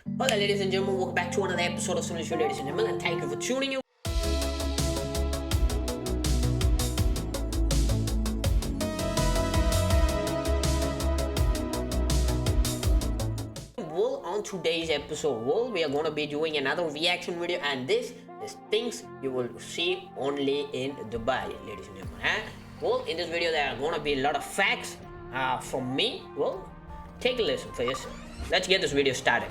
Hello ladies and gentlemen, welcome back to another episode of Solution, ladies and gentlemen, and thank you for tuning in. Well, on today's episode, we are going to be doing another reaction video, and this is things you will see only in Dubai, ladies and gentlemen. Well, in this video there are going to be a lot of facts from me. Well, take a listen for yourself. Let's get this video started.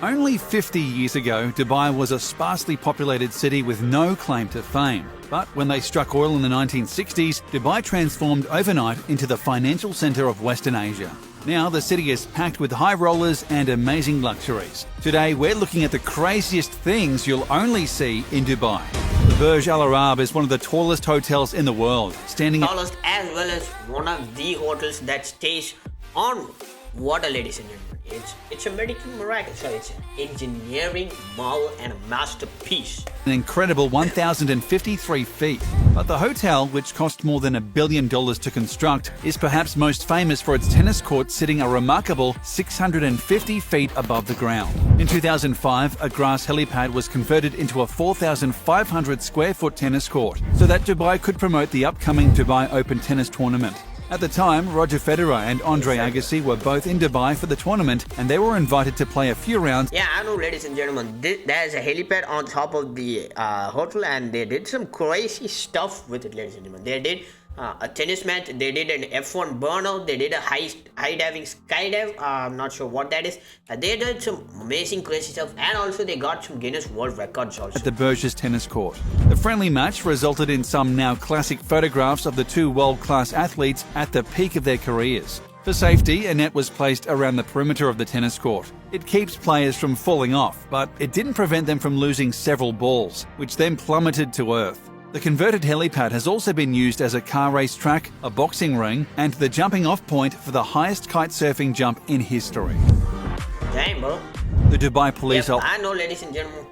Only 50 years ago, Dubai was a sparsely populated city with no claim to fame. But when they struck oil in the 1960s, Dubai transformed overnight into the financial centre of Western Asia. Now the city is packed with high rollers and amazing luxuries. Today we're looking at the craziest things you'll only see in Dubai. The Burj Al-Arab is one of the tallest hotels in the world, standing tallest as well as one of the hotels that stays on water, ladies and gentlemen. It's a medical miracle, so it's an engineering marvel and a masterpiece. An incredible 1,053 feet. But the hotel, which cost more than $1 billion to construct, is perhaps most famous for its tennis court sitting a remarkable 650 feet above the ground. In 2005, a grass helipad was converted into a 4,500 square foot tennis court so that Dubai could promote the upcoming Dubai Open tennis tournament. At the time, Roger Federer and Andre Agassi were both in Dubai for the tournament, and they were invited to play a few rounds. Yeah, I know, ladies and gentlemen, there's a helipad on top of the hotel, and they did some crazy stuff with it, ladies and gentlemen. They did a tennis match, they did an F1 burnout, they did a high diving skydive, I'm not sure what that is. They did some amazing crazy stuff, and also they got some Guinness World Records also. At the Burj's tennis court. The friendly match resulted in some now classic photographs of the two world-class athletes at the peak of their careers. For safety, a net was placed around the perimeter of the tennis court. It keeps players from falling off, but it didn't prevent them from losing several balls, which then plummeted to earth. The converted helipad has also been used as a car race track, a boxing ring, and the jumping off point for the highest kitesurfing jump in history. Damn, bro. The Dubai police I know, ladies and gentlemen,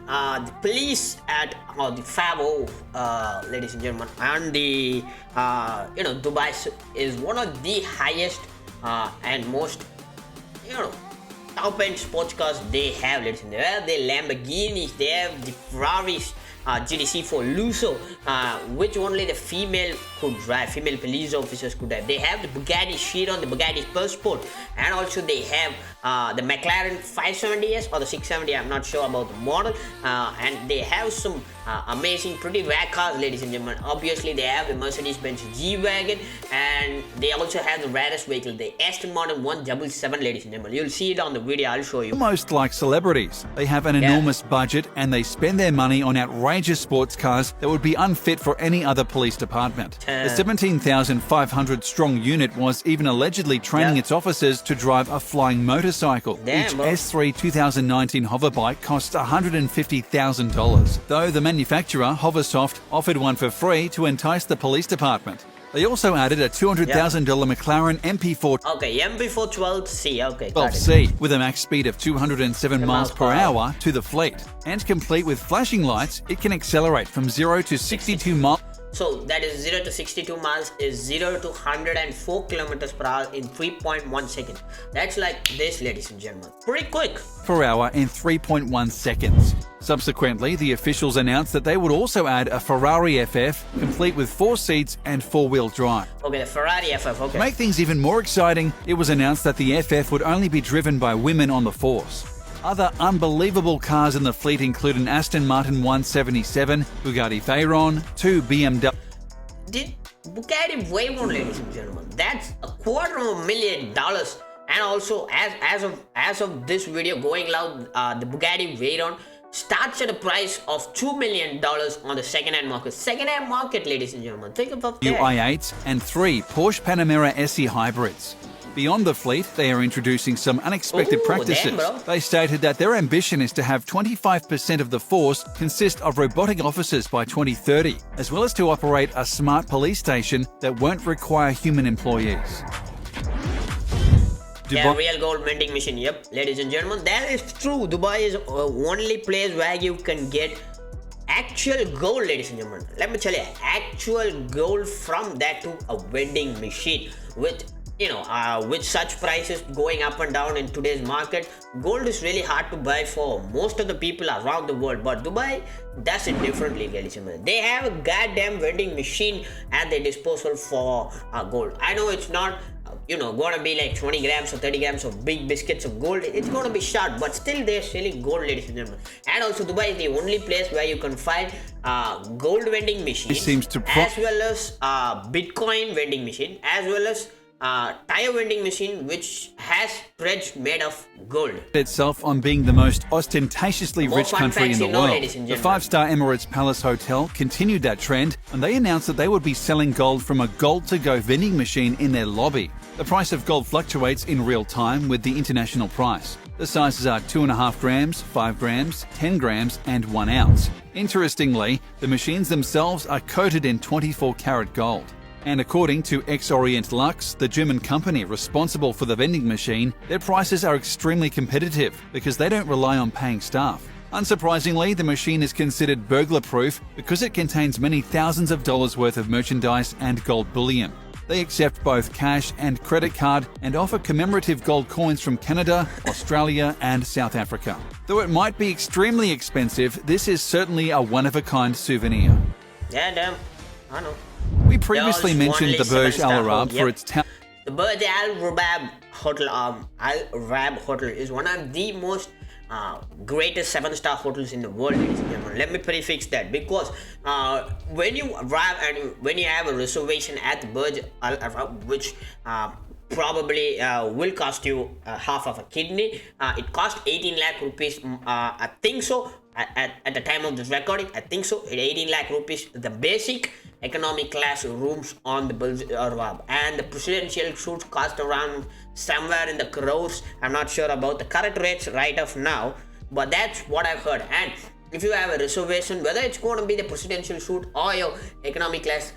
the police at the Ff, ladies and gentlemen, and the Dubai is one of the highest and most top-end sports cars they have, ladies and gentlemen. They have the Lamborghinis, they have the Ferraris, GDC for Lusso, which only the female could drive, female police officers could drive. They have the Bugatti Chiron, the Bugatti Sport, and also they have the McLaren 570S or the 670, I'm not sure about the model, and they have some amazing, pretty rare cars, ladies and gentlemen. Obviously, they have the Mercedes-Benz G-Wagon, and they also have the rarest vehicle, the Aston Martin 177, ladies and gentlemen. You'll see it on the video, I'll show you. Almost like celebrities. They have an enormous budget, and they spend their money on outrageous sports cars that would be unfit for any other police department. The 17,500 strong unit was even allegedly training its officers to drive a flying motorcycle. Each S3 2019 hoverbike costs $150,000, though the manufacturer, Hoversoft, offered one for free to entice the police department. They also added a $200,000 McLaren MP4 MP4 12C, 12C with a max speed of 207 miles per hour to the fleet. And complete with flashing lights, it can accelerate from 0 to 62 miles. So that is 0 to 62 miles is 0 to 104 kilometers per hour in 3.1 seconds. That's like this, ladies and gentlemen. Pretty quick. Per hour in 3.1 seconds. Subsequently, the officials announced that they would also add a Ferrari Ff, complete with 4 seats and 4-wheel drive. Okay, the Ferrari Ff, To make things even more exciting, it was announced that the Ff would only be driven by women on the force. Other unbelievable cars in the fleet include an Aston Martin 177, Bugatti Veyron, 2 BMW. Did Bugatti Veyron, ladies and gentlemen, that's $250,000. And also, as of this video going loud, the Bugatti Veyron starts at a price of $2 million on the second-hand market. Second-hand market, ladies and gentlemen. Think about that. i8s and 3 Porsche Panamera SE hybrids. Beyond the fleet, they are introducing some unexpected practices. They stated that their ambition is to have 25% of the force consist of robotic officers by 2030, as well as to operate a smart police station that won't require human employees. Yeah, real gold minting machine. Yep, ladies and gentlemen, that is true. Dubai is only place where you can get actual gold, ladies and gentlemen. Let me tell you, actual gold from that to a vending machine with with such prices going up and down in today's market, gold is really hard to buy for most of the people around the world. But Dubai does it differently, ladies and gentlemen. They have a goddamn vending machine at their disposal for gold. I know it's not gonna be like 20 grams or 30 grams of big biscuits of gold. It's gonna be short, but still they're selling gold, ladies and gentlemen. And also Dubai is the only place where you can find gold vending machine, as well as Bitcoin vending machine, as well as tire vending machine which has breads made of gold. Itself on being the most ostentatiously rich country in the world. The five-star Emirates Palace Hotel continued that trend, and they announced that they would be selling gold from a gold-to-go vending machine in their lobby. The price of gold fluctuates in real time with the international price. The sizes are 2.5 grams, 5 grams, 10 grams and 1 ounce. Interestingly, the machines themselves are coated in 24-karat gold. And according to Ex-Orient Lux, the German company responsible for the vending machine, their prices are extremely competitive because they don't rely on paying staff. Unsurprisingly, the machine is considered burglar-proof because it contains many thousands of dollars worth of merchandise and gold bullion. They accept both cash and credit card and offer commemorative gold coins from Canada, Australia and South Africa. Though it might be extremely expensive, this is certainly a one-of-a-kind souvenir. Yeah, damn. I know. We previously mentioned the Burj Al-Arab for its town. The Burj Al-Arab hotel is one of the most greatest 7-star hotels in the world, ladies and gentlemen. Let me prefix that, because when you arrive and when you have a reservation at the Burj Al-Arab, which probably will cost you half of a kidney, it cost 18 lakh rupees, I think so. At the time of this recording, I think so. 18 lakh rupees, the basic economy class rooms on the Burj Al-Arab, and the presidential suites cost around somewhere in the crores. I'm not sure about the correct rates right of now, but that's what I've heard. And if you have a reservation, whether it's going to be the presidential suite or your economy class,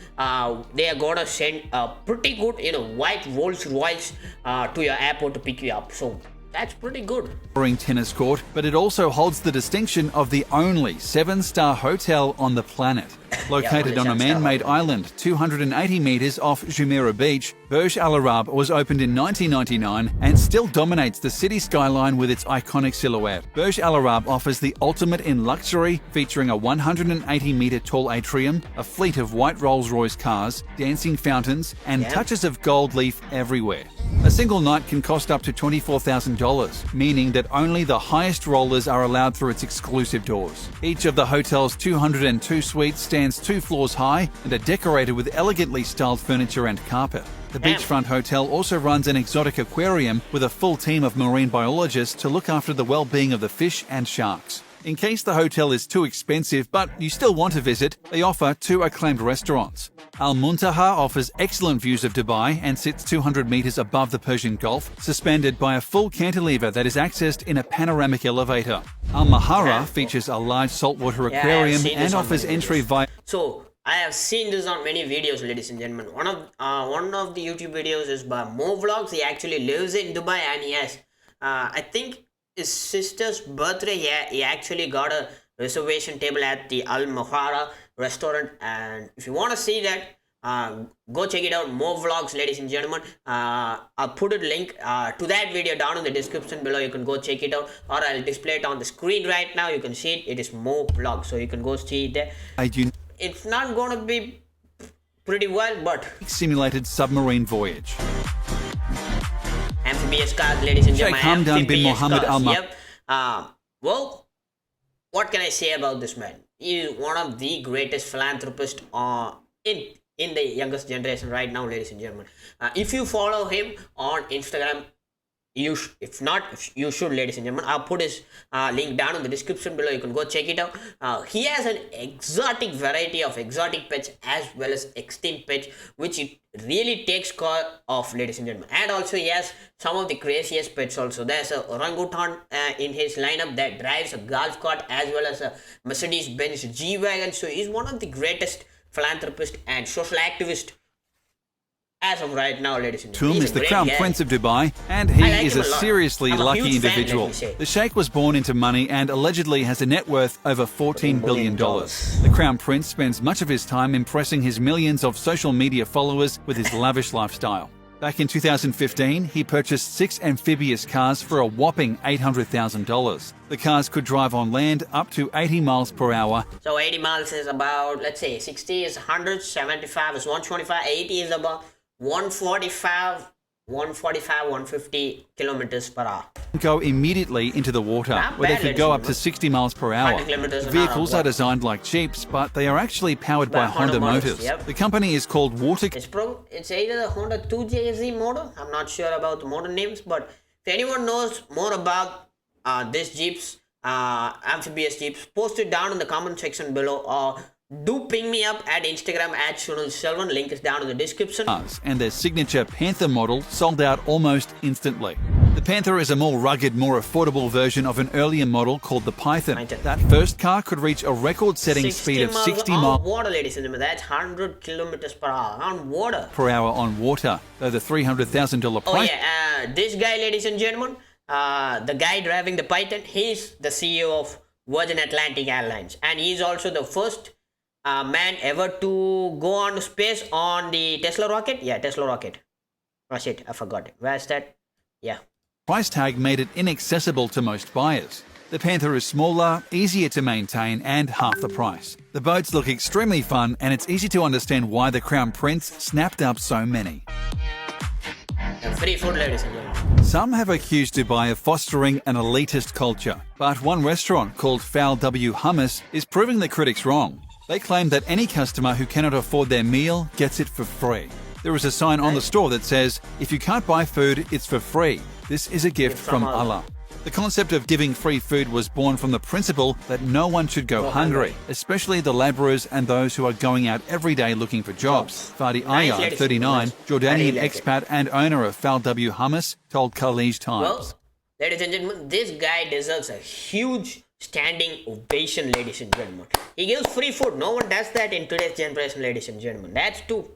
they are going to send a pretty good, white Rolls Royce to your airport to pick you up. So that's pretty good. Tennis court, but it also holds the distinction of the only 7-star hotel on the planet. Located on a man-made island 280 meters off Jumeirah Beach, Burj Al-Arab was opened in 1999 and still dominates the city skyline with its iconic silhouette. Burj Al-Arab offers the ultimate in luxury, featuring a 180-meter tall atrium, a fleet of white Rolls-Royce cars, dancing fountains, and touches of gold leaf everywhere. A single night can cost up to $24,000, meaning that only the highest rollers are allowed through its exclusive doors. Each of the hotel's 202 suites stands 2 floors high and are decorated with elegantly styled furniture and carpet. The beachfront hotel also runs an exotic aquarium with a full team of marine biologists to look after the well-being of the fish and sharks. In case the hotel is too expensive but you still want to visit, they offer 2 acclaimed restaurants. Al Muntaha offers excellent views of Dubai and sits 200 meters above the Persian Gulf, suspended by a full cantilever that is accessed in a panoramic elevator. Al Mahara features a large saltwater aquarium and offers entry via... So, I have seen this on many videos, ladies and gentlemen. One of the YouTube videos is by Mo Vlogs. He actually lives in Dubai, and yes, I think his sister's birthday, he actually got a reservation table at the Al Mahara restaurant, and if you want to see that, go check it out. Mo Vlogs, ladies and gentlemen. I'll put a link to that video down in the description below. You can go check it out, or I'll display it on the screen right now. You can see it. It is Mo Vlogs, so you can go see it there. It's not going to be pretty well, but simulated submarine voyage. Amphibious cars, ladies and gentlemen. Sheikh Hamdan bin Mohammed Al Maktoum. Yep. Well, what can I say about this man? He is one of the greatest philanthropists in the youngest generation right now, ladies and gentlemen. If you follow him on Instagram, if not, you should, ladies and gentlemen. I'll put his link down in the description below. You can go check it out. He has an exotic variety of exotic pets as well as extinct pets, which it really takes care of, ladies and gentlemen. And also he has some of the craziest pets also. There's a orangutan in his lineup that drives a golf cart as well as a Mercedes-Benz G-Wagon. So he's one of the greatest philanthropists and social activists as of right now, ladies and gentlemen. Is the Crown Prince of Dubai, and he is a seriously lucky individual. The Sheikh was born into money and allegedly has a net worth over $14 billion. The Crown Prince spends much of his time impressing his millions of social media followers with his lavish lifestyle. Back in 2015, he purchased 6 amphibious cars for a whopping $800,000. The cars could drive on land up to 80 miles per hour. So 80 miles is about, let's say, 60 is 100, 75 is 125, 80 is about 150 kilometers per hour. Go immediately into the water, where they could go up to 60 miles per hour. Vehicles are designed like Jeeps, but they are actually powered by Honda Motors. Yep. The company is called Water. It's either the Honda 2JZ motor. I'm not sure about the motor names, but if anyone knows more about this Jeeps, amphibious Jeeps, post it down in the comment section below, or do ping me up at Instagram at Sunil7. Link is down in the description. And their signature Panther model sold out almost instantly. The Panther is a more rugged, more affordable version of an earlier model called the Python. That first car could reach a record-setting speed of 60 miles on water, ladies and gentlemen. That's 100 kilometers per hour on water. Per hour on water, though the $300,000 price. Oh yeah, this guy, ladies and gentlemen, the guy driving the Python, he's the CEO of Virgin Atlantic Airlines, and he's also the first man ever to go on space on the Tesla rocket. Yeah, Tesla rocket. Oh shit, I forgot it. Where's that? Yeah. Price tag made it inaccessible to most buyers. The Panther is smaller, easier to maintain, and half the price. The boats look extremely fun, and it's easy to understand why the Crown Prince snapped up so many. Free food, ladies and gentlemen. Some have accused Dubai of fostering an elitist culture, but one restaurant called Ff Hummus is proving the critics wrong. They claim that any customer who cannot afford their meal gets it for free. There is a sign on the store that says, "If you can't buy food, it's for free. This is a gift from Allah." The concept of giving free food was born from the principle that no one should go hungry, especially the labourers and those who are going out every day looking for jobs. Fadi Ayad, 39, Jordanian expat and owner of Ff Hummus, told Khalij Times. Well, ladies and gentlemen, this guy deserves a huge standing ovation, ladies and gentlemen. He gives free food. No one does that in today's generation, ladies and gentlemen. That's too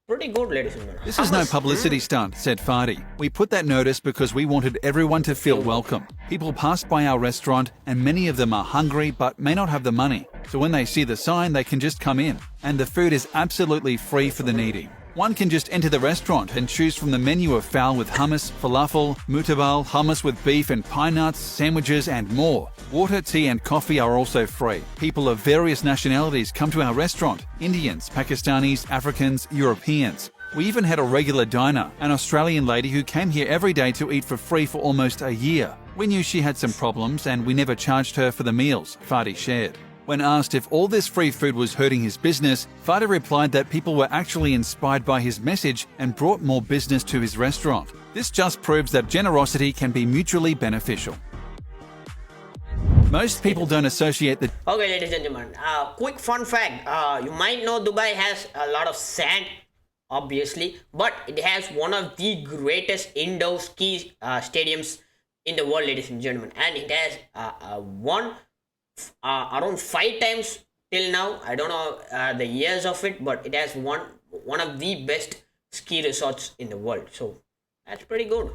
pretty good, ladies and gentlemen. This is no publicity stunt, said Fadi. We put that notice because we wanted everyone to feel welcome. People pass by our restaurant and many of them are hungry but may not have the money. So when they see the sign, they can just come in. And the food is absolutely free for the needy. One can just enter the restaurant and choose from the menu of fal with hummus, falafel, mutabal, hummus with beef and pine nuts, sandwiches and more. Water, tea and coffee are also free. People of various nationalities come to our restaurant. Indians, Pakistanis, Africans, Europeans. We even had a regular diner, an Australian lady who came here every day to eat for free for almost a year. We knew she had some problems and we never charged her for the meals, Fadi shared. When asked if all this free food was hurting his business, Fadi replied that people were actually inspired by his message and brought more business to his restaurant. This just proves that generosity can be mutually beneficial. Most people don't associate the... Okay, ladies and gentlemen, quick fun fact. You might know Dubai has a lot of sand, obviously, but it has one of the greatest indoor ski stadiums in the world, ladies and gentlemen. And it has won around 5 times till now. I don't know the years of it, but it has won one of the best ski resorts in the world. So that's pretty good.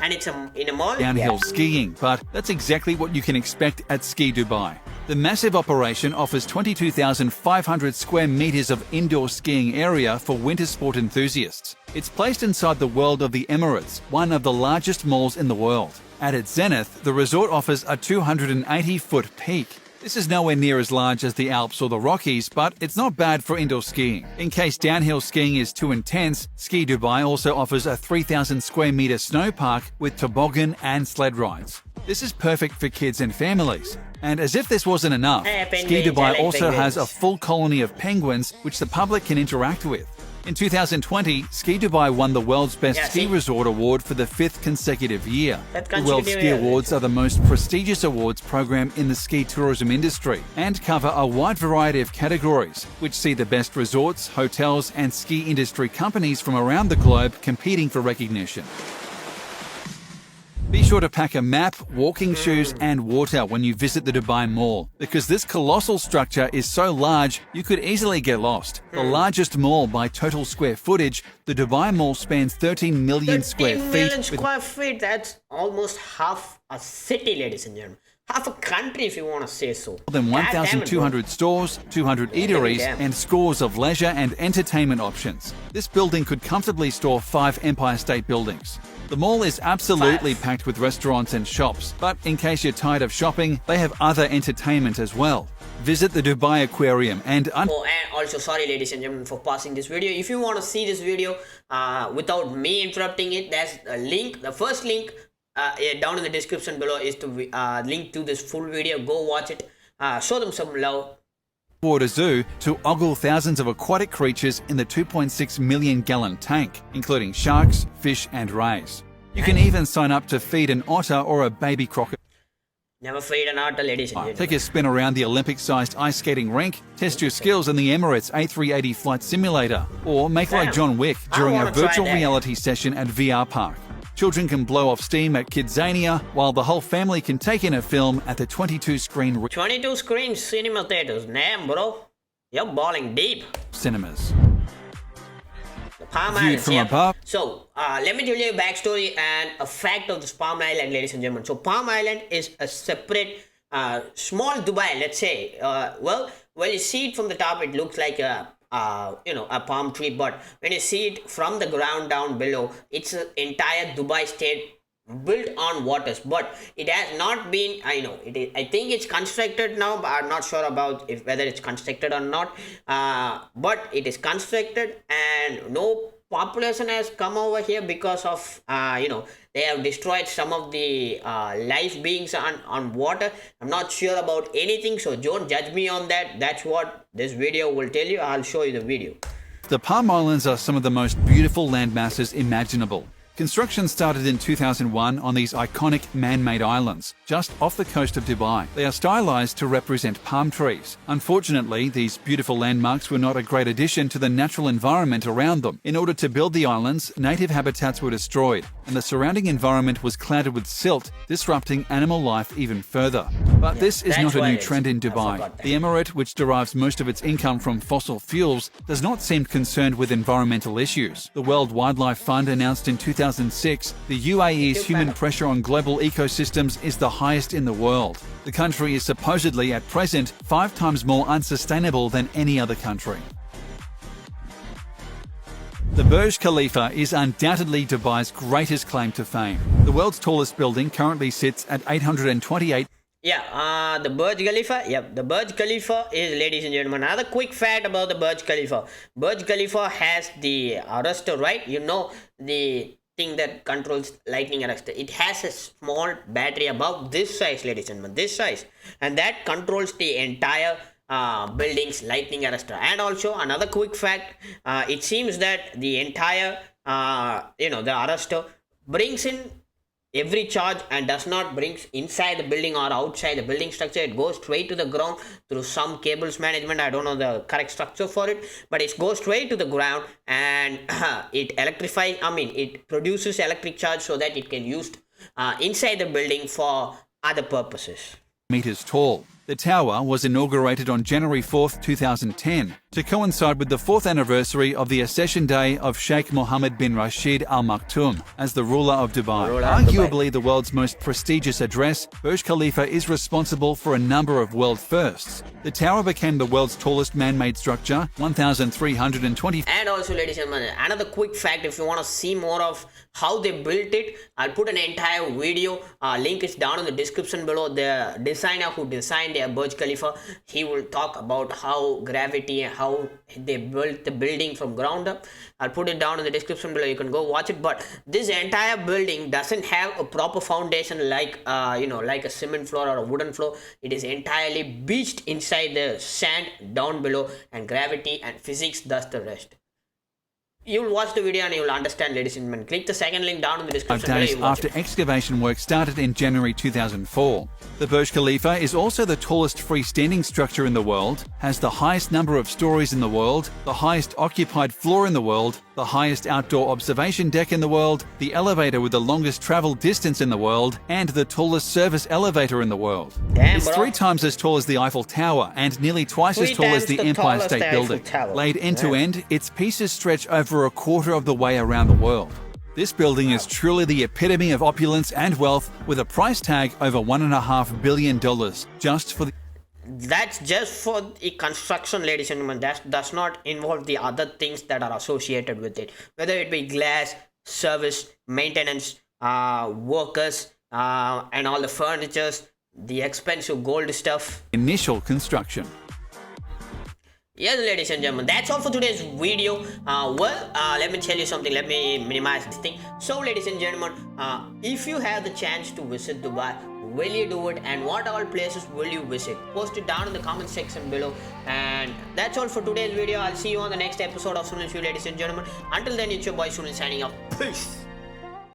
And it's in a mall. Downhill skiing, but that's exactly what you can expect at Ski Dubai. The massive operation offers 22,500 square meters of indoor skiing area for winter sport enthusiasts. It's placed inside the World of the Emirates, one of the largest malls in the world. At its zenith, the resort offers a 280-foot peak. This is nowhere near as large as the Alps or the Rockies, but it's not bad for indoor skiing. In case downhill skiing is too intense, Ski Dubai also offers a 3,000 square meter snow park with toboggan and sled rides. This is perfect for kids and families. And as if this wasn't enough, Ski Dubai also has a full colony of penguins which the public can interact with. In 2020, Ski Dubai won the World's Best Ski Resort Award for the 5th consecutive year. The World Ski Awards are the most prestigious awards program in the ski tourism industry and cover a wide variety of categories, which see the best resorts, hotels and ski industry companies from around the globe competing for recognition. Be sure to pack a map, walking shoes and water when you visit the Dubai Mall, because this colossal structure is so large you could easily get lost. The largest mall by total square footage, the Dubai Mall spans 13 million square feet. 13 million square feet, that's almost half a city, ladies and gentlemen. half a country if you want to say so. More than God damn it, bro. 1,200 stores, 200 eateries, Damn. and scores of leisure and entertainment options. This building could comfortably store 5 Empire State Buildings. The mall is absolutely packed with restaurants and shops, but in case you're tired of shopping, they have other entertainment as well. Visit the Dubai Aquarium and Oh, and also sorry ladies and gentlemen for pausing this video. If you want to see this video without me interrupting it, there's a link. The first link down in the description below is to link to this full video. Go watch it. Show them some love. Water Zoo to ogle thousands of aquatic creatures in the 2.6 million gallon tank, including sharks, fish, and rays. You can even sign up to feed an otter or a baby crocodile. Never feed an otter, ladies and gentlemen. Take a spin around the Olympic-sized ice skating rink, test your skills in the Emirates A380 flight simulator, or make like John Wick during a virtual reality session at VR Park. Children can blow off steam at Kidzania, while the whole family can take in a film at the 22-screen 22-screen cinema theaters. Damn, bro. You're balling deep. cinemas. The Palm Viewed Island. from Yeah. above. So, let me tell you a backstory and a fact of this Palm Island, ladies and gentlemen. So, Palm Island is a separate, small Dubai, let's say. Well, when you see it from the top, it looks like a palm tree, but when you see it from the ground down below, it's an entire Dubai state built on waters. But it has not been, I think it's constructed now, but I'm not sure about whether it's constructed or not. But it is constructed, and no population has come over here because of they have destroyed some of the life beings on water. I'm not sure about anything, so don't judge me on that. That's what this video will tell you. I'll show you the video. The Palm Islands are some of the most beautiful land masses imaginable. Construction started in 2001 on these iconic man-made islands, just off the coast of Dubai. They are stylized to represent palm trees. Unfortunately, these beautiful landmarks were not a great addition to the natural environment around them. In order to build the islands, native habitats were destroyed, and the surrounding environment was clouded with silt, disrupting animal life even further. But this is not a new trend in Dubai. The emirate, which derives most of its income from fossil fuels, does not seem concerned with environmental issues. The World Wildlife Fund announced in 2006, the UAE's human pressure on global ecosystems is the highest in the world. The country is supposedly, at present, 5 times more unsustainable than any other country. The Burj Khalifa is undoubtedly Dubai's greatest claim to fame. The world's tallest building currently sits at 828. Yeah, the Burj Khalifa. Yep, the Burj Khalifa is, ladies and gentlemen, another quick fact about the Burj Khalifa. Burj Khalifa has the arrestor, right? You know, the thing that controls lightning arrestor. It has a small battery about this size, ladies and gentlemen, this size, and that controls the entire building's lightning arrestor. And also another quick fact, it seems that the entire the arrestor brings in every charge and does not bring inside the building or outside the building structure. It goes straight to the ground through some cables management. I don't know the correct structure for it, but it goes straight to the ground, and it produces electric charge so that it can use inside the building for other purposes. Meters tall. The tower was inaugurated on January 4th, 2010, to coincide with the 4th anniversary of the accession day of Sheikh Mohammed bin Rashid Al Maktoum as the ruler of Dubai. Arguably the world's most prestigious address, Burj Khalifa is responsible for a number of world firsts. The tower became the world's tallest man-made structure, 1,320. And also, ladies and gentlemen, another quick fact, if you want to see more of how they built it, I'll put an entire video. Link is down in the description below. The designer who designed the Burj Khalifa, he will talk about how gravity and how they built the building from ground up. I'll put it down in the description below. You can go watch it. But this entire building doesn't have a proper foundation like like a cement floor or a wooden floor. It is entirely beached inside the sand down below, and gravity and physics does the rest. You'll watch the video and you'll understand, ladies and gentlemen. Click the second link down in the description. 5 days after excavation work started in January 2004. The Burj Khalifa is also the tallest freestanding structure in the world, has the highest number of stories in the world, the highest occupied floor in the world, the highest outdoor observation deck in the world, the elevator with the longest travel distance in the world, and the tallest service elevator in the world. Damn, it's 3 times as tall as the Eiffel Tower and nearly twice as tall as the Empire State Building. Laid end to end, its pieces stretch over a quarter of the way around the world. This building is truly the epitome of opulence and wealth, with a price tag over $1.5 billion just for the... That's just for the construction, ladies and gentlemen. That does not involve the other things that are associated with it, whether it be glass, service, maintenance, workers, and all the furnitures, the expensive gold stuff. initial construction. Yes, ladies and gentlemen, that's all for today's video. Let me tell you something. Let me minimize this thing. So, ladies and gentlemen, if you have the chance to visit Dubai, will you do it, and what all places will you visit? Post it down in the comment section below. And that's all for today's video. I'll see you on the next episode of Sunil Show, ladies and gentlemen. Until then, it's your boy Sunil signing off. Peace.